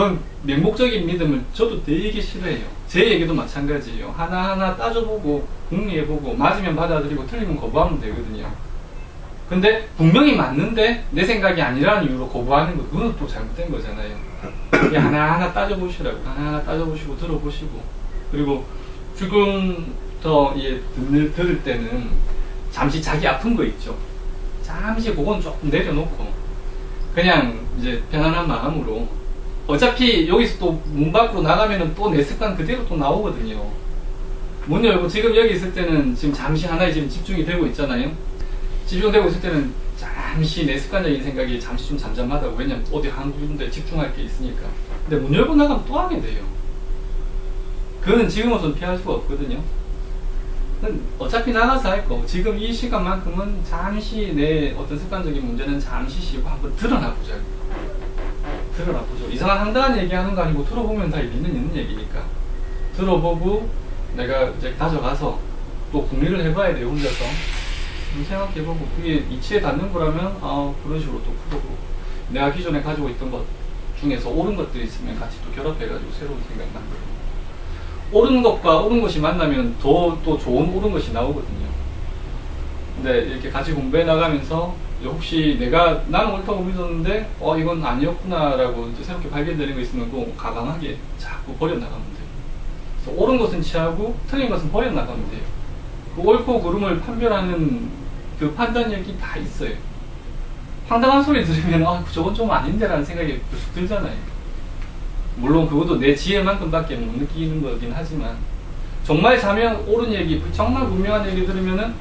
이런 맹목적인 믿음을 저도 되게 싫어해요. 제 얘기도 마찬가지예요. 하나하나 따져보고 궁리해보고 맞으면 받아들이고 틀리면 거부하면 되거든요. 근데 분명히 맞는데 내 생각이 아니라는 이유로 거부하는 거, 그건 또 잘못된 거잖아요. 하나하나 따져보시라고. 하나하나 따져보시고 들어보시고, 그리고 지금 더 들을 때는 잠시 자기 아픈 거 있죠. 잠시 그건 조금 내려놓고 그냥 이제 편안한 마음으로, 어차피 여기서 또 문 밖으로 나가면은 또 내 습관 그대로 또 나오거든요. 문 열고 지금 여기 있을 때는 지금 잠시 하나에 지금 집중이 되고 있잖아요. 집중되고 있을 때는 잠시 내 습관적인 생각이 잠시 좀 잠잠하다고. 왜냐면 어디 한 군데 집중할 게 있으니까. 근데 문 열고 나가면 또 하게 돼요. 그거는 지금으로서는 피할 수가 없거든요. 어차피 나가서 할 거, 지금 이 시간만큼은 잠시 내 어떤 습관적인 문제는 잠시 쉬고 한번 드러나보자. 드러나보죠. 이상한 황당한 얘기하는 거 아니고 들어보면 다 일리는 있는 얘기니까 들어보고 내가 이제 가져가서 또 궁리를 해봐야 돼요. 혼자서 생각해보고 그게 이치에 닿는 거라면 그런 식으로 또 풀어보고, 내가 기존에 가지고 있던 것 중에서 옳은 것들이 있으면 같이 또 결합해가지고 새로운 생각 만들고, 옳은 것과 옳은 것이 만나면 더 또 좋은 옳은 것이 나오거든요. 근데 이렇게 같이 공부해 나가면서 혹시 나는 옳다고 믿었는데 이건 아니었구나 라고 이제 새롭게 발견되는 거 있으면 꼭 가감하게 자꾸 버려나가면 돼요. 그래서 옳은 것은 취하고 틀린 것은 버려나가면 돼요. 그 옳고 그름을 판별하는 그 판단력이 다 있어요. 황당한 소리 들으면 저건 좀 아닌데 라는 생각이 계속 들잖아요. 물론 그것도 내 지혜만큼 밖에 못 느끼는 거긴 하지만, 정말 자명 옳은 얘기, 정말 분명한 얘기 들으면은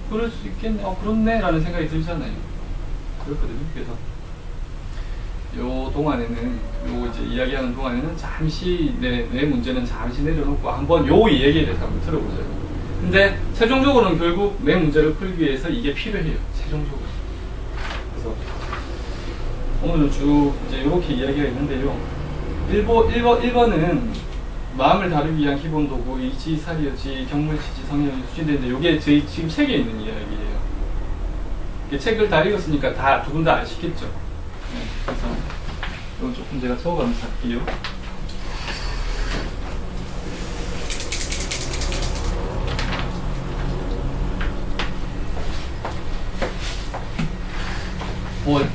그럴 수 있겠네, 그렇네 라는 생각이 들잖아요. 그렇거든요. 그래서 요 동안에는, 이제 이야기하는 동안에는 잠시 내 문제는 잠시 내려놓고 한번 요 얘기에 대해서 한번 들어보자요. 근데 최종적으로는 결국 내 문제를 풀기 위해서 이게 필요해요. 최종적으로. 그래서 오늘은 쭉 이제 이렇게 이야기가 있는데요. 1번은 마음을 다루기 위한 기본 도구, 의지, 사리여지, 경물치지, 성향이 수진되는데, 이게 저희 지금 책에 있는 이야기예요. 책을 다 읽었으니까 다 두 분 다 아시겠죠? 네, 그래서 이건 조금 제가 적어가면서 할게요.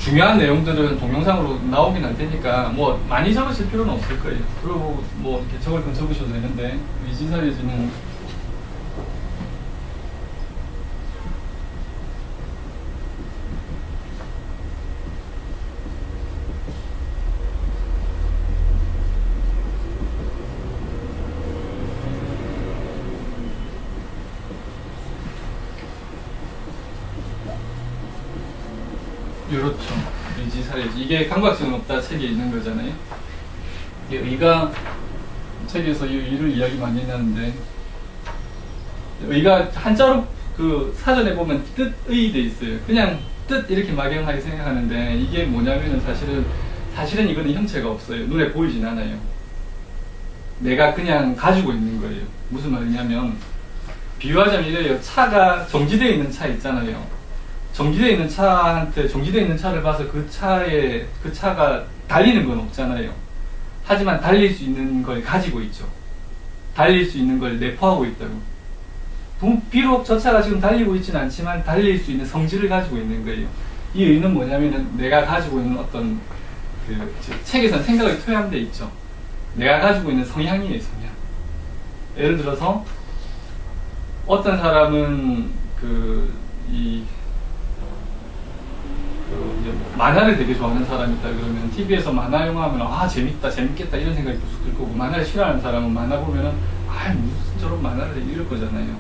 중요한 내용들은 동영상으로 나오긴 할 테니까 많이 적으실 필요는 없을 거예요. 그리고 이렇게 적을 건 적으셔도 되는데, 의지사리여지는 이렇죠. 의지사리여지. 이게 감각성은 없다 책에 있는 거잖아요. 의가 책에서 이 의를 이야기 많이 했는데, 의가 한자로 그 사전에 보면 뜻의 돼 있어요. 그냥 뜻 이렇게 막연하게 생각하는데, 이게 뭐냐면은 사실은 이거는 형체가 없어요. 눈에 보이진 않아요. 내가 그냥 가지고 있는 거예요. 무슨 말이냐면, 비유하자면 이래요. 차가 정지되어 있는 차 있잖아요. 정지되어 있는 차를 봐서 그 차가 달리는 건 없잖아요. 하지만 달릴 수 있는 걸 가지고 있죠. 달릴 수 있는 걸 내포하고 있다고. 비록 저 차가 지금 달리고 있지는 않지만 달릴 수 있는 성질을 가지고 있는 거예요. 이 의는 뭐냐면은 내가 가지고 있는 어떤 책에서는 생각이 토양돼 있죠. 내가 가지고 있는 성향이에요, 성향. 예를 들어서 어떤 사람은 만화를 되게 좋아하는 사람이 있다 그러면 TV에서 만화 영화 하면 재밌다, 재밌겠다 이런 생각이 계속 들 거고, 만화를 싫어하는 사람은 만화 보면은 무슨 저런 만화를 해 이럴 거잖아요.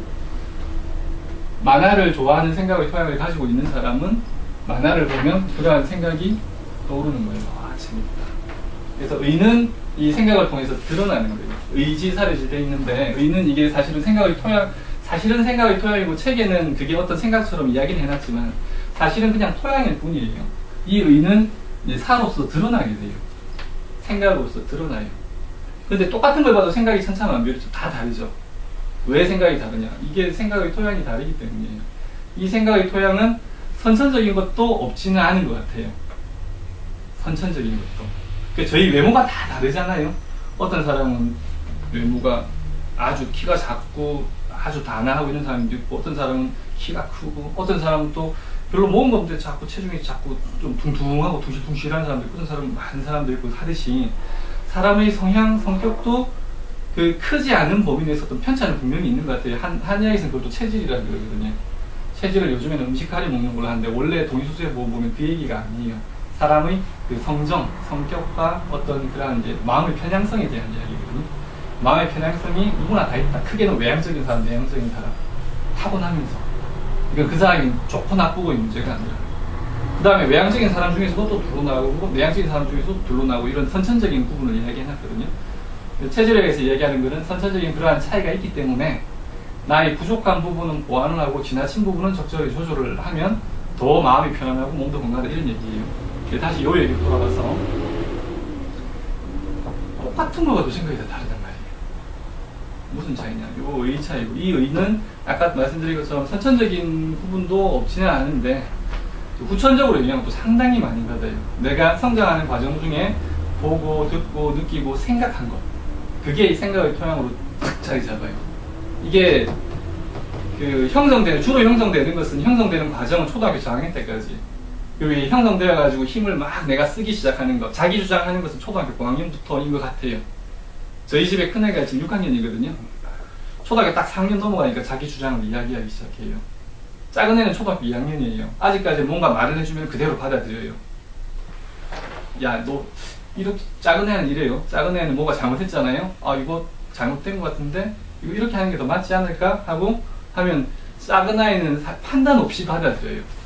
만화를 좋아하는 생각의 토양을 가지고 있는 사람은 만화를 보면 그러한 생각이 떠오르는 거예요. 재밌다. 그래서 의는 이 생각을 통해서 드러나는 거예요. 의지사리여지 되어 있는데, 의는 이게 사실은 생각의 토양이고, 책에는 그게 어떤 생각처럼 이야기는 해놨지만 사실은 그냥 토양일 뿐이에요. 이 의는 이제 사로서 드러나게 돼요. 생각으로서 드러나요. 근데 똑같은 걸 봐도 생각이 천차만별이죠. 다 다르죠. 왜 생각이 다르냐? 이게 생각의 토양이 다르기 때문이에요. 이 생각의 토양은 선천적인 것도 없지는 않은 것 같아요. 선천적인 것도. 저희 외모가 다 다르잖아요. 어떤 사람은 외모가 아주 키가 작고 아주 단아하고 이런 사람도 있고, 어떤 사람은 키가 크고, 어떤 사람은 또 별로 먹은 거 없는데 자꾸 체중이 자꾸 좀 둥둥하고 둥실둥실한 사람도 있고, 어떤 사람은 많은 사람도 있고 하듯이 사람의 성향, 성격도 그 크지 않은 범위 내에서 어떤 편차는 분명히 있는 것 같아요. 한의학에서는 그것도 체질이라고 그러거든요. 체질을 요즘에는 음식하려 먹는 걸로 하는데, 원래 동의소수에 보면 그 얘기가 아니에요. 사람의 그 성정, 성격과 어떤 그런 이제 마음의 편향성에 대한 이야기거든요. 마음의 편향성이 누구나 다 있다. 크게는 외향적인 사람, 내향적인 사람. 타고나면서. 이건 그 사람이 좋고 나쁘고의 문제가 아니라. 그 다음에 외향적인 사람 중에서도 또 둘러나오고, 내향적인 사람 중에서도 둘러나오고, 이런 선천적인 부분을 이야기해놨거든요. 체질학에서 얘기하는 것은 선천적인 그러한 차이가 있기 때문에 나의 부족한 부분은 보완을 하고 지나친 부분은 적절히 조절을 하면 더 마음이 편안하고 몸도 건강하다, 이런 얘기예요. 다시 요 얘기로 돌아가서 똑같은 거가도 생각이 다 다르단 말이에요. 무슨 차이냐? 요 의 차이고, 이 의는 아까 말씀드린 것처럼 선천적인 부분도 없지는 않은데 후천적으로 영향을 또 상당히 많이 받아요. 내가 성장하는 과정 중에 보고 듣고 느끼고 생각한 것, 그게 이 생각의 토양으로 탁 자리 잡아요. 이게 그 주로 형성되는 것은, 형성되는 과정은 초등학교 저학년 때까지. 그리고 형성되어 가지고 힘을 막 내가 쓰기 시작하는 것, 자기 주장하는 것은 초등학교 고학년부터인 것 같아요. 저희 집에 큰애가 지금 6학년이거든요. 초등학교 딱 4학년 넘어가니까 자기 주장을 이야기하기 시작해요. 작은 애는 초등학교 2학년이에요. 아직까지 뭔가 말을 해주면 그대로 받아들여요. 야, 너 이렇게, 작은 애는 이래요. 작은 애는 뭐가 잘못했잖아요. 아, 이거 잘못된 것 같은데 이거 이렇게 하는 게 더 맞지 않을까 하고 하면, 작은 아이는 판단 없이 받아들여요.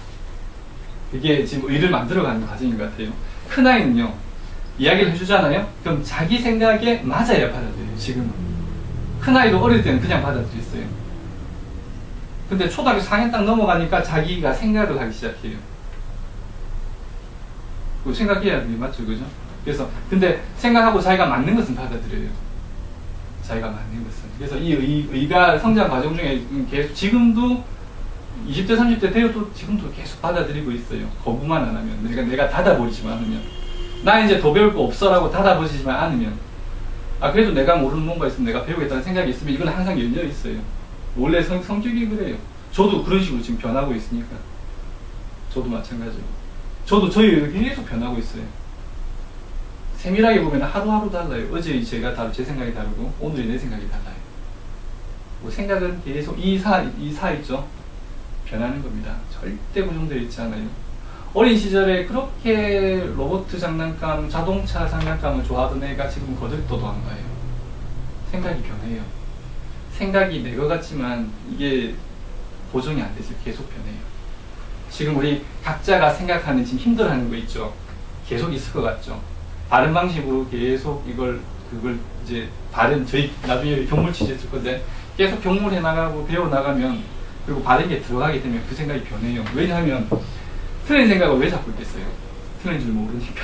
이게 지금 의를 만들어가는 과정인 것 같아요. 큰 아이는요, 이야기를 해주잖아요. 그럼 자기 생각에 맞아야 받아들여요. 지금은 큰 아이도 어릴 때는 그냥 받아들였어요. 근데 초등학교 4학년 딱 넘어가니까 자기가 생각을 하기 시작해요. 생각해야 돼, 맞죠, 그죠? 그래서 근데 생각하고 자기가 맞는 것은 받아들여요. 자기가 맞는 것은. 그래서 이 의가 성장 과정 중에 계속 지금도 20대 30대 되어도 지금도 계속 받아들이고 있어요. 거부만 안 하면, 내가 닫아버리지만 않으면, 나 이제 더 배울 거 없어라고 닫아버리지만 않으면, 그래도 내가 모르는 뭔가 있으면, 내가 배우겠다는 생각이 있으면 이건 항상 열려 있어요. 원래 성격이 그래요. 저도 그런 식으로 지금 변하고 있으니까. 저도 마찬가지고. 저도 저희 의가 계속 변하고 있어요. 세밀하게 보면 하루하루 달라요. 어제 제 생각이 다르고 오늘의 내 생각이 달라요. 생각은 계속 이사 있죠. 변하는 겁니다. 절대 고정되어 있지 않아요. 어린 시절에 그렇게 로봇 장난감, 자동차 장난감을 좋아하던 애가 지금 거들떠도 안 봐요. 생각이 변해요. 생각이 내 것 같지만 이게 고정이 안 돼서 계속 변해요. 지금 우리 각자가 생각하는, 지금 힘들어하는 거 있죠. 계속 있을 것 같죠. 다른 방식으로 계속 그걸 이제 저희 나중에 경물 취재했을 건데, 계속 경물해 나가고 배워 나가면, 그리고 바른 게 들어가게 되면 그 생각이 변해요. 왜냐하면 틀린 생각을 왜 잡고 있겠어요? 틀린 줄 모르니까.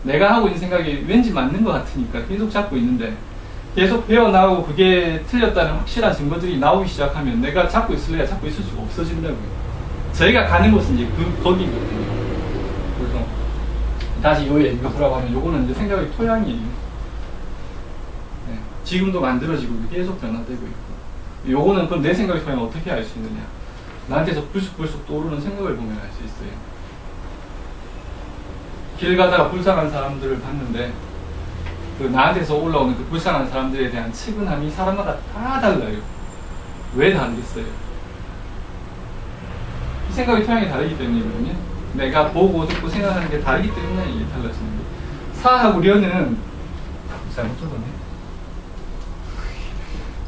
내가 하고 있는 생각이 왠지 맞는 것 같으니까 계속 잡고 있는데, 계속 배워나가고 그게 틀렸다는 확실한 증거들이 나오기 시작하면 내가 잡고 있을래야 잡고 있을 수가 없어진다고요. 저희가 가는 곳은 이제 거기거든요. 그래서 다시 요 얘기가 돌아가면, 요거는 이제 생각의 토양이에요. 네. 지금도 만들어지고 계속 변화되고 있고, 요거는 그럼 내 생각의 토양을 어떻게 알 수 있느냐? 나한테서 불쑥불쑥 떠오르는 생각을 보면 알 수 있어요. 길 가다가 불쌍한 사람들을 봤는데, 그 나한테서 올라오는 그 불쌍한 사람들에 대한 측은함이 사람마다 다 달라요. 왜 다르겠어요? 이 생각의 토양이 다르기 때문이거든요. 내가 보고 듣고 생각하는 게 다르기 때문에 이게 달라지는 거예요. 사하고 려는 잘못 적었네.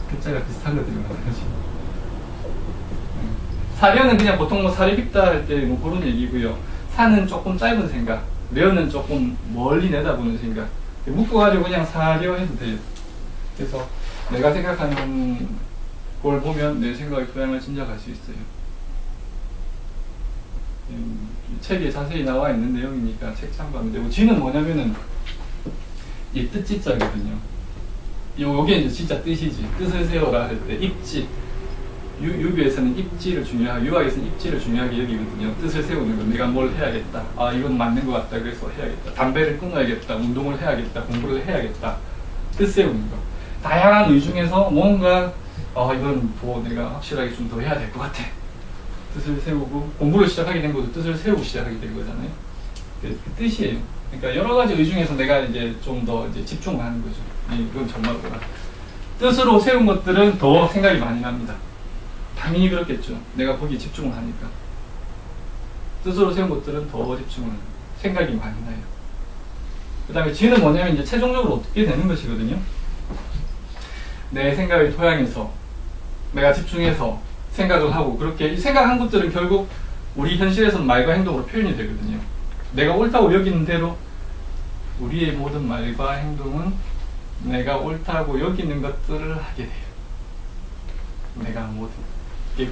글자가 비슷한 것들이 많아가지고. 사려는 그냥 보통 뭐 사려 깊다 할 때 뭐 그런 얘기고요. 사는 조금 짧은 생각, 려는 조금 멀리 내다보는 생각. 묶어가지고 그냥 사려 해도 돼요. 그래서 내가 생각하는 걸 보면 내 생각의 토양을 짐작할 수 있어요. 책에 자세히 나와 있는 내용이니까 책 참고하면 되고, 지는 뭐냐면은 이 뜻짓자거든요. 요게 이제 진짜 뜻이지. 뜻을 세워라 할 때 입짓. 유교에서는 입지를 중요하고 유학에서는 입지를 중요하게 여기거든요. 뜻을 세우는 거. 내가 뭘 해야겠다. 아, 이건 맞는 것 같다. 그래서 해야겠다. 담배를 끊어야겠다. 운동을 해야겠다. 공부를 해야겠다. 뜻 세우는 거. 다양한 의 중에서 뭔가 이건 뭐 내가 확실하게 좀 더 해야 될 것 같아. 뜻을 세우고 공부를 시작하게 된 것도 뜻을 세우고 시작하게 된 거잖아요. 그 뜻이에요. 그러니까 여러 가지 의 중에서 내가 이제 좀 더 이제 집중을 하는 거죠. 이건 정말 뭐라. 뜻으로 세운 것들은 더 생각이 많이 납니다. 당연히 그렇겠죠. 내가 거기에 집중을 하니까. 뜻으로 세운 것들은 더 집중을 해요. 생각이 많이 나요. 그 다음에 지는 뭐냐면 이제 최종적으로 어떻게 되는 것이거든요. 내 생각의 토양에서 내가 집중해서 생각을 하고 그렇게 생각한 것들은 결국 우리 현실에서는 말과 행동으로 표현이 되거든요. 내가 옳다고 여기는 대로 우리의 모든 말과 행동은 내가 옳다고 여기는 것들을 하게 돼요. 내가 모든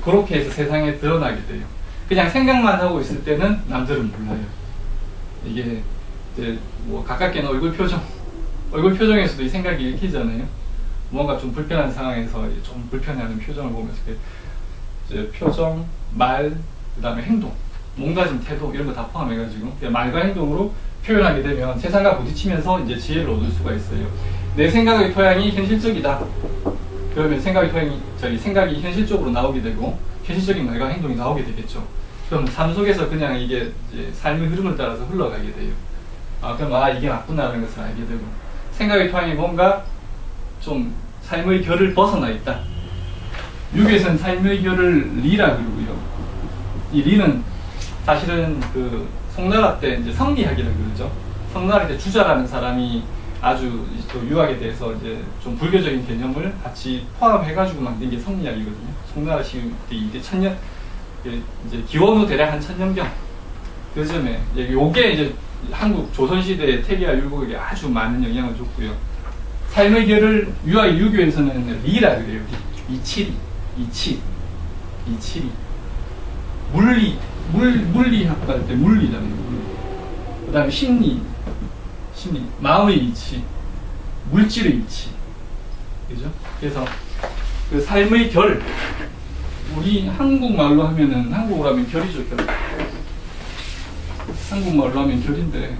그렇게 해서 세상에 드러나게 돼요. 그냥 생각만 하고 있을 때는 남들은 몰라요. 이게 이제 뭐 가깝게는 얼굴 표정에서도 이 생각이 읽히잖아요. 뭔가 좀 불편한 상황에서 좀 불편해하는 표정을 보면서 이제 표정, 말, 그 다음에 행동, 몸가짐, 태도 이런 거 다 포함해가지고 말과 행동으로 표현하게 되면 세상과 부딪히면서 이제 지혜를 얻을 수가 있어요. 내 생각의 토양이 현실적이다. 그러면 생각이 현실적으로 나오게 되고 현실적인 말과 행동이 나오게 되겠죠. 그럼 삶 속에서 그냥 이게 이제 삶의 흐름을 따라서 흘러가게 돼요. 그럼 이게 맞구나라는 것을 알게 되고 생각의 토양이 뭔가 좀 삶의 결을 벗어나 있다. 유교에서는 삶의 결을 리라 그러고요. 이 리는 사실은 그 송나라 때 이제 성리학이라고 그러죠. 성나라 때 주자라는 사람이 아주 또 유학에 대해서 이제 좀 불교적인 개념을 같이 포함해가지고 만든 게 성리학이거든요. 송나라 시대 이제 천년, 이제 기원후 대략 한 1000년경 그 즈음에 요게 이제 한국 조선시대의 태계와 율곡에게 아주 많은 영향을 줬고요. 삶의 결을 유교에서는 리라 그래요. 이치리. 물리학 할 때 물리잖아요. 그 다음에 심리, 마음의 이치, 물질의 이치. 그죠? 그래서 그 삶의 결, 우리 한국말로 하면은, 한국어로 하면 결이죠, 결. 한국말로 하면 결인데,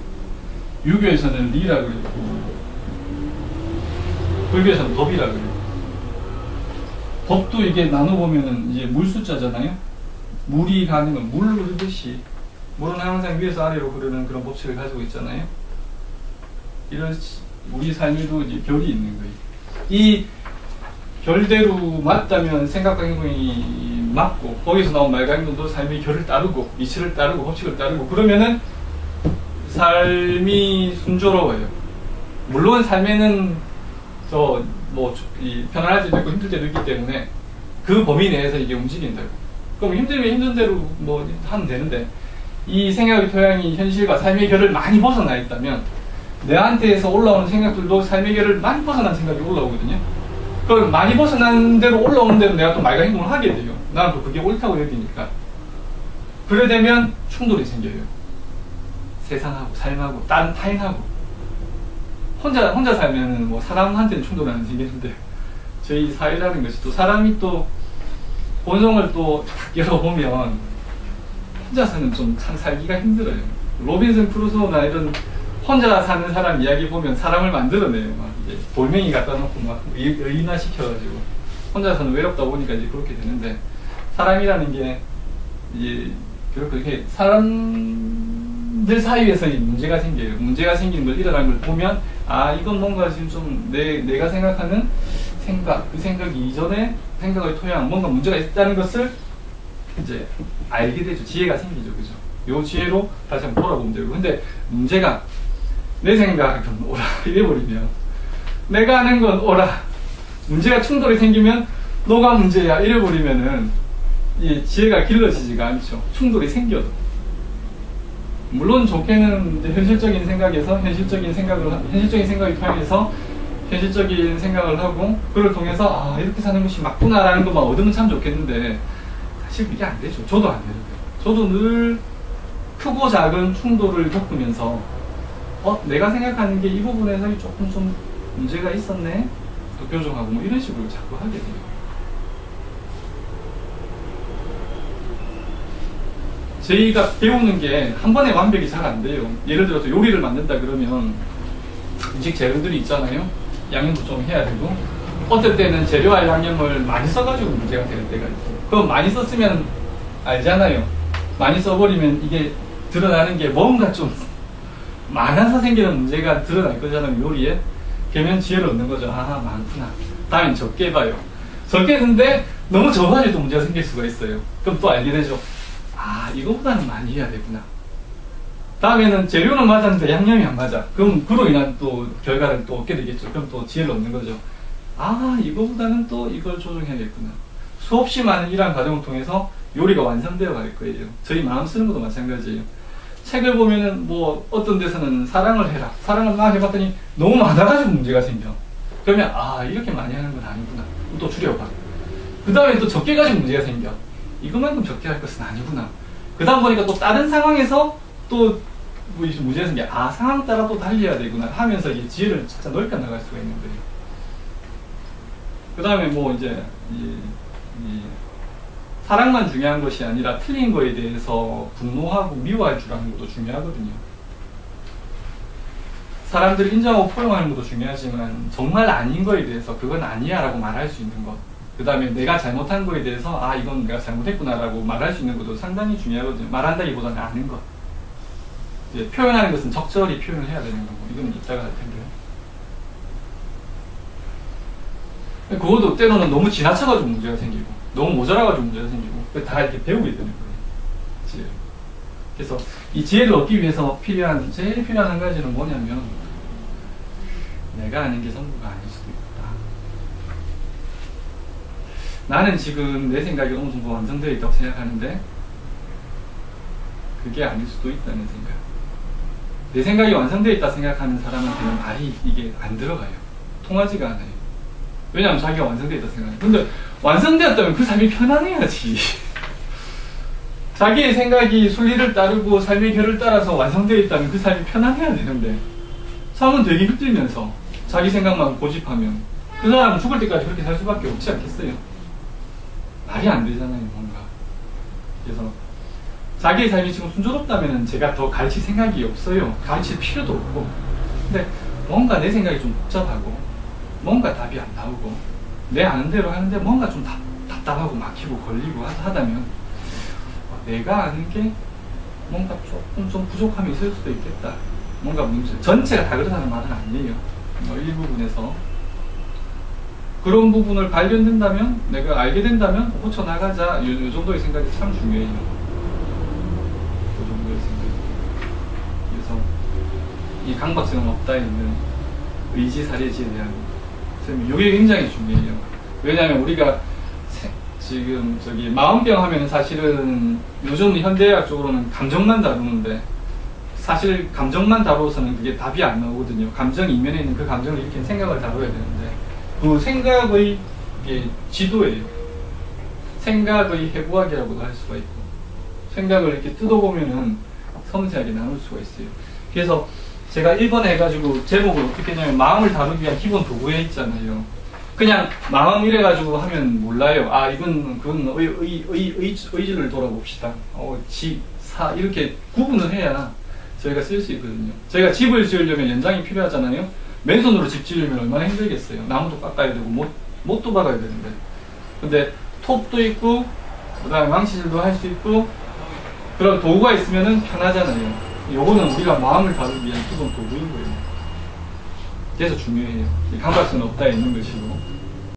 유교에서는 리라 그랬고, 불교에서는 법이라 그래요. 법도 이게 나눠보면은 이제 물 숫자잖아요. 물이 가는 건 물 흐르듯이, 물은 항상 위에서 아래로 흐르는 그런 법칙을 가지고 있잖아요. 이런 우리 삶에도 이제 결이 있는 거예요. 이 결대로 맞다면 생각과 행동이 맞고 거기서 나온 말과 행동도 삶의 결을 따르고 이치를 따르고 법칙을 따르고 그러면은 삶이 순조로워요. 물론 삶에는 편안할 때도 있고 힘들 때도 있기 때문에 그 범위 내에서 이게 움직인다고. 그럼 힘들면 힘든 대로 하면 되는데 이 생각의 토양이 현실과 삶의 결을 많이 벗어나 있다면 내한테에서 올라오는 생각들도 삶의 결을 많이 벗어난 생각이 올라오거든요. 그럼 많이 벗어난 대로 올라오는 대로 내가 또 말과 행동을 하게 돼요. 나는 또 그게 옳다고 여기니까. 그래 되면 충돌이 생겨요. 세상하고 삶하고 다른 타인하고. 혼자 살면은 뭐 사람한테는 충돌은 안 생기는데 저희 사회라는 것이 또 사람이 또 본성을 또 열어보면 혼자서는 좀 참 살기가 힘들어요. 로빈슨 크루소나 이런 혼자 사는 사람 이야기 보면 사람을 만들어내요. 막 이제 돌멩이 갖다 놓고 막 의인화 시켜가지고 혼자서는 외롭다 보니까 이제 그렇게 되는데 사람이라는 게 이제 그렇게 사람들 사이에서 문제가 생겨요. 문제가 생기는 걸 일어나는 걸 보면 이건 뭔가 지금 좀 내가 생각하는 생각, 그 생각 이전에 생각의 토양, 뭔가 문제가 있다는 것을 이제 알게 되죠. 지혜가 생기죠. 그죠? 요 지혜로 다시 한번 돌아보면 되고. 근데 문제가 내 생각은 오라 이래버리면 내가 하는 건 오라 문제가 충돌이 생기면 너가 문제야 이래버리면은 이 지혜가 길러지지가 않죠. 충돌이 생겨도. 물론 좋게는 이제 현실적인 생각에서 현실적인 생각이 통해서 현실적인 생각을 하고 그걸 통해서 이렇게 사는 것이 맞구나라는 것만 얻으면 참 좋겠는데 사실 그게 안 되죠. 저도 안 되는데. 저도 늘 크고 작은 충돌을 겪으면서 내가 생각하는 게 이 부분에서 조금 좀 문제가 있었네? 또 교정하고 뭐 이런 식으로 자꾸 하게 돼요. 저희가 배우는 게 한 번에 완벽히 잘 안 돼요. 예를 들어서 요리를 만든다 그러면 음식 재료들이 있잖아요. 양념도 좀 해야 되고, 어떨 때는 재료와 양념을 많이 써가지고 문제가 될 때가 있고, 그럼 많이 썼으면 알잖아요. 많이 써버리면 이게 드러나는 게 뭔가 좀 많아서 생기는 문제가 드러날 거잖아요, 요리에. 그러면 지혜를 얻는 거죠. 아, 많구나. 다음엔 적게 봐요. 적게 했는데 너무 적어가지고 또 문제가 생길 수가 있어요. 그럼 또 알게 되죠. 아, 이거보다는 많이 해야 되구나. 다음에는 재료는 맞았는데 양념이 안 맞아. 그럼 그로 인한 또 결과를 또 얻게 되겠죠. 그럼 또 지혜를 얻는 거죠. 아, 이거보다는 또 이걸 조정해야겠구나. 수없이 많은 이러한 과정을 통해서 요리가 완성되어 갈 거예요. 저희 마음 쓰는 것도 마찬가지예요. 책을 보면은 뭐 어떤 데서는 사랑을 해라. 사랑을 막 해봤더니 너무 많아가지고 문제가 생겨. 그러면 아, 이렇게 많이 하는 건 아니구나. 또 줄여봐. 그 다음에 또 적게 가지고 문제가 생겨. 이것만큼 적게 할 것은 아니구나. 그 다음 보니까 또 다른 상황에서 또 문제가 생겨. 아, 상황 따라 또 달려야 되구나 하면서 이 지혜를 진짜 넓혀 나갈 수가 있는 거예요. 그 다음에 뭐 이제 이 사랑만 중요한 것이 아니라 틀린 거에 대해서 분노하고 미워할 줄 아는 것도 중요하거든요. 사람들을 인정하고 포용하는 것도 중요하지만 정말 아닌 거에 대해서 그건 아니야 라고 말할 수 있는 것, 그 다음에 내가 잘못한 거에 대해서 아, 이건 내가 잘못했구나 라고 말할 수 있는 것도 상당히 중요하거든요. 말한다기보다는 아는 것. 이제 표현하는 것은 적절히 표현을 해야 되는 거고, 이건 이따가 할 텐데요. 그것도 때로는 너무 지나쳐가지고 문제가 생기고, 너무 모자라가지고 문제가 생기고, 다 이렇게 배우게 되는 거예요. 지혜를. 그래서 이 지혜를 얻기 위해서 제일 필요한 한 가지는 뭐냐면, 내가 아는 게 전부가 아닐 수도 있다. 나는 지금 내 생각이 어느 정도 완성되어 있다고 생각하는데, 그게 아닐 수도 있다는 생각. 내 생각이 완성되어 있다 생각하는 사람한테는 말이 이게 안 들어가요. 통하지가 않아요. 왜냐하면 자기가 완성되어 있다 생각해요. 근데 완성되었다면 그 삶이 편안해야지. 자기의 생각이 순리를 따르고 삶의 결을 따라서 완성되어 있다면 그 삶이 편안해야 되는데, 삶은 되게 힘들면서 자기 생각만 고집하면 그 사람은 죽을 때까지 그렇게 살 수밖에 없지 않겠어요? 말이 안 되잖아요, 뭔가. 그래서 자기의 삶이 지금 순조롭다면 제가 더 가르칠 생각이 없어요. 가르칠 필요도 없고. 근데 뭔가 내 생각이 좀 복잡하고, 뭔가 답이 안 나오고, 내 아는 대로 하는데 뭔가 좀 답답하고 막히고 걸리고 하다면, 내가 아는 게 뭔가 조금 좀 부족함이 있을 수도 있겠다. 뭔가 문제, 전체가 다 그렇다는 말은 아니에요. 일부분에서. 그런 부분을 발견된다면, 내가 알게 된다면 고쳐나가자. 이 정도의 생각이 참 중요해요. 그 정도의 생각. 그래서 이 강박증은 없다 있는 의지사례지에 대한 이게 굉장히 중요해요. 왜냐하면 우리가 지금 마음병 하면은 사실은 요즘 현대의학적으로는 감정만 다루는데, 사실 감정만 다루어서는 그게 답이 안 나오거든요. 감정 이면에 있는 그 감정을 일으키는 생각을 다뤄야 되는데, 그 생각의 지도예요. 생각의 해부학이라고도 할 수가 있고, 생각을 이렇게 뜯어보면은 섬세하게 나눌 수가 있어요. 그래서 제가 1번에 해가지고 제목을 어떻게 했냐면, 마음을 다루기 위한 기본 도구에 있잖아요. 그냥 마음 이래가지고 하면 몰라요. 아, 그건 의지를 돌아봅시다. 지, 사, 이렇게 구분을 해야 저희가 쓸 수 있거든요. 저희가 집을 지으려면 연장이 필요하잖아요. 맨손으로 집 지으려면 얼마나 힘들겠어요. 나무도 깎아야 되고, 못도 박아야 되는데. 근데 톱도 있고, 그 다음에 망치질도 할 수 있고, 그런 도구가 있으면 편하잖아요. 요거는 우리가 마음을 다루기 위한 기본 도구인 거예요. 그래서 중요해요. 강박증은 없다 있는 것이고.